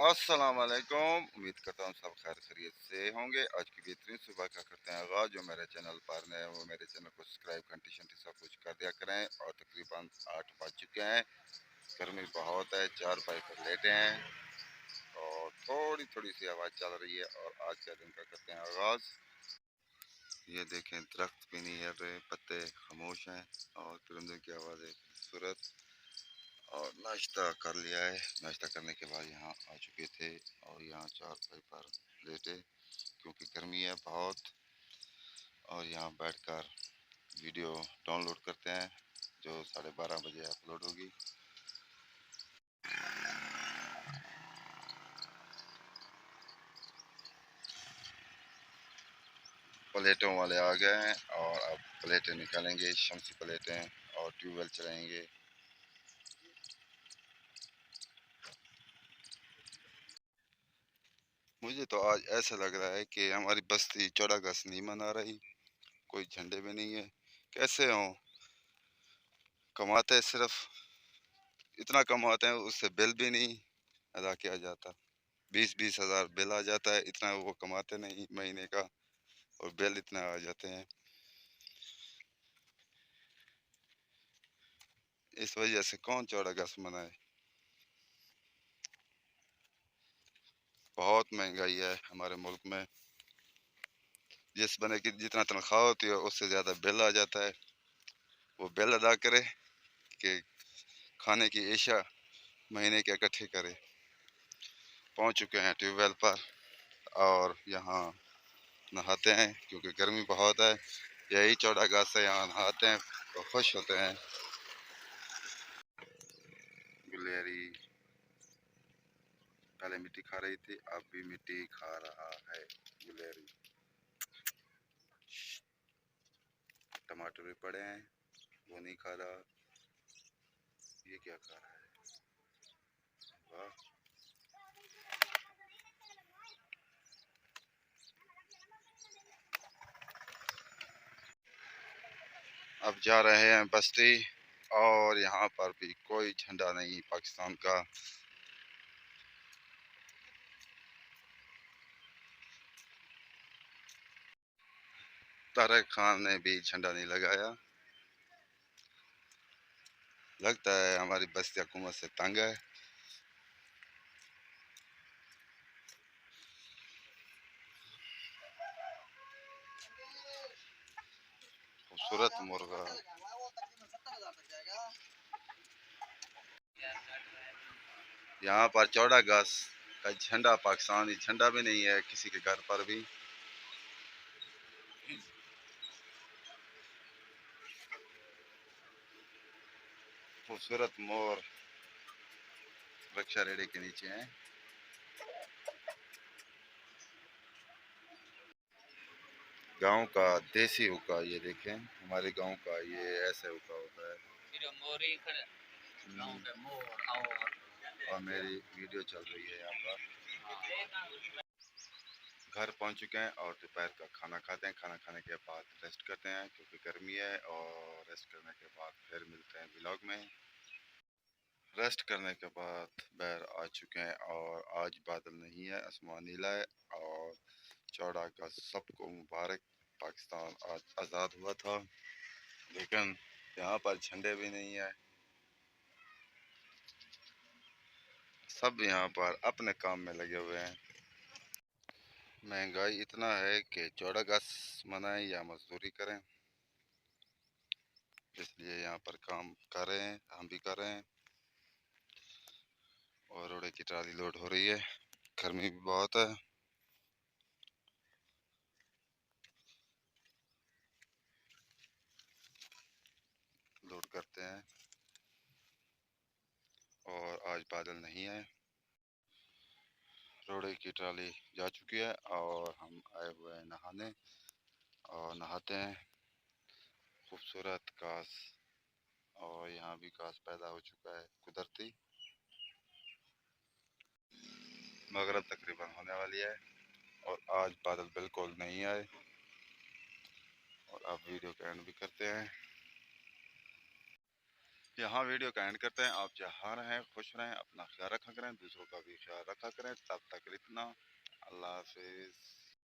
अस्सलाम वालेकुम। उम्मीद करता हूँ सब खैर खैरियत से होंगे। आज की बेहतरीन सुबह का करते हैं आगाज़। जो मेरे चैनल पर नए वो मेरे चैनल को सब्सक्राइब घंटी शंटी सब कुछ कर दिया करें। और तकरीबन 8 बज चुके हैं। गर्मी बहुत है, चार पाई पर लेटे हैं और थोड़ी थोड़ी सी आवाज़ चल रही है। और आज का दिन का करते हैं आगाज़। ये देखें, दरख्त भी नहीं हिल रहे, पत्ते खामोश हैं और परिंदों की आवाज़ें खूबसूरत। और नाश्ता कर लिया है। नाश्ता करने के बाद यहाँ आ चुके थे और यहाँ चारपाई पर लेटे क्योंकि गर्मी है बहुत। और यहाँ बैठकर वीडियो डाउनलोड करते हैं जो 12:30 बजे अपलोड होगी। प्लेटों वाले आ गए हैं और अब प्लेटें निकालेंगे, शमसी प्लेटें, और ट्यूबवेल चलाएंगे। मुझे तो आज ऐसा लग रहा है कि हमारी बस्ती 14 अगस्त नहीं मना रही। कोई झंडे भी नहीं है। कैसे हों, कमाते सिर्फ इतना कमाते हैं, उससे बिल भी नहीं अदा किया जाता। 20-20 हज़ार बिल आ जाता है, इतना वो कमाते नहीं महीने का और बिल इतना आ जाते हैं। इस वजह से कौन 14 अगस्त मनाए। बहुत महंगाई है हमारे मुल्क में। जिस बने की जितना तनख्वाह होती है उससे ज़्यादा बिल आ जाता है। वो बिल अदा करे कि खाने की एशिया महीने के इकट्ठे करे। पहुंच चुके हैं ट्यूबवेल पर और यहाँ नहाते हैं क्योंकि गर्मी बहुत है। यही 14 अगस्त से यहाँ नहाते हैं तो खुश होते हैं। गुलेरी पहले मिट्टी खा रही थी, अब भी मिट्टी खा रहा है गुलेरी। टमाटर भी पड़े हैं, वो नहीं खा रहा। ये क्या खा रहा है? वाह। अब जा रहे हैं बस्ती और यहाँ पर भी कोई झंडा नहीं पाकिस्तान का। तारिक खान ने भी झंडा नहीं लगाया। लगता है हमारी बस्ती हुकूमत से तंग है। खूबसूरत मुर्गा। यहाँ पर 14 अगस्त का झंडा, पाकिस्तानी झंडा भी नहीं है किसी के घर पर भी। खूबसूरत मोर रक्षा रेडी के नीचे हैं। गांव का देसी हुक्का, ये देखें हमारे गांव का ये ऐसे हुक्का होता है। और मेरी वीडियो चल रही है यहाँ पर। घर पहुँच चुके हैं और दोपहर का खाना खाते हैं। खाना खाने के बाद रेस्ट करते हैं क्योंकि गर्मी है। और रेस्ट करने के बाद फिर मिलते हैं व्लॉग में। रेस्ट करने के बाद बाहर आ चुके हैं और आज बादल नहीं है, आसमान नीला है। और 14 अगस्त सबको मुबारक। पाकिस्तान आज आज़ाद हुआ था, लेकिन यहाँ पर झंडे भी नहीं है। सब यहाँ पर अपने काम में लगे हुए हैं। महंगाई इतना है कि 14 अगस्त मनाएं या मजदूरी करें, इसलिए यहाँ पर काम कर रहे हैं, हम भी कर रहे हैं। और रोड़े की ट्राली लोड हो रही है, गर्मी भी बहुत है। लोड करते हैं और आज बादल नहीं है। रोड़े की ट्राली जा चुकी है और हम आए हुए हैं नहाने और नहाते हैं। खूबसूरत घास, और यहाँ भी घास पैदा हो चुका है कुदरती। मगरब तकरीबन होने वाली है और आज बादल बिल्कुल नहीं आए। और अब वीडियो का एंड भी करते हैं। यहाँ वीडियो का एंड करते हैं। आप जहाँ रहें खुश रहें, अपना ख्याल रखा करें, दूसरों का भी ख्याल रखा करें। तब तक इतना, अल्लाह हाफिज़।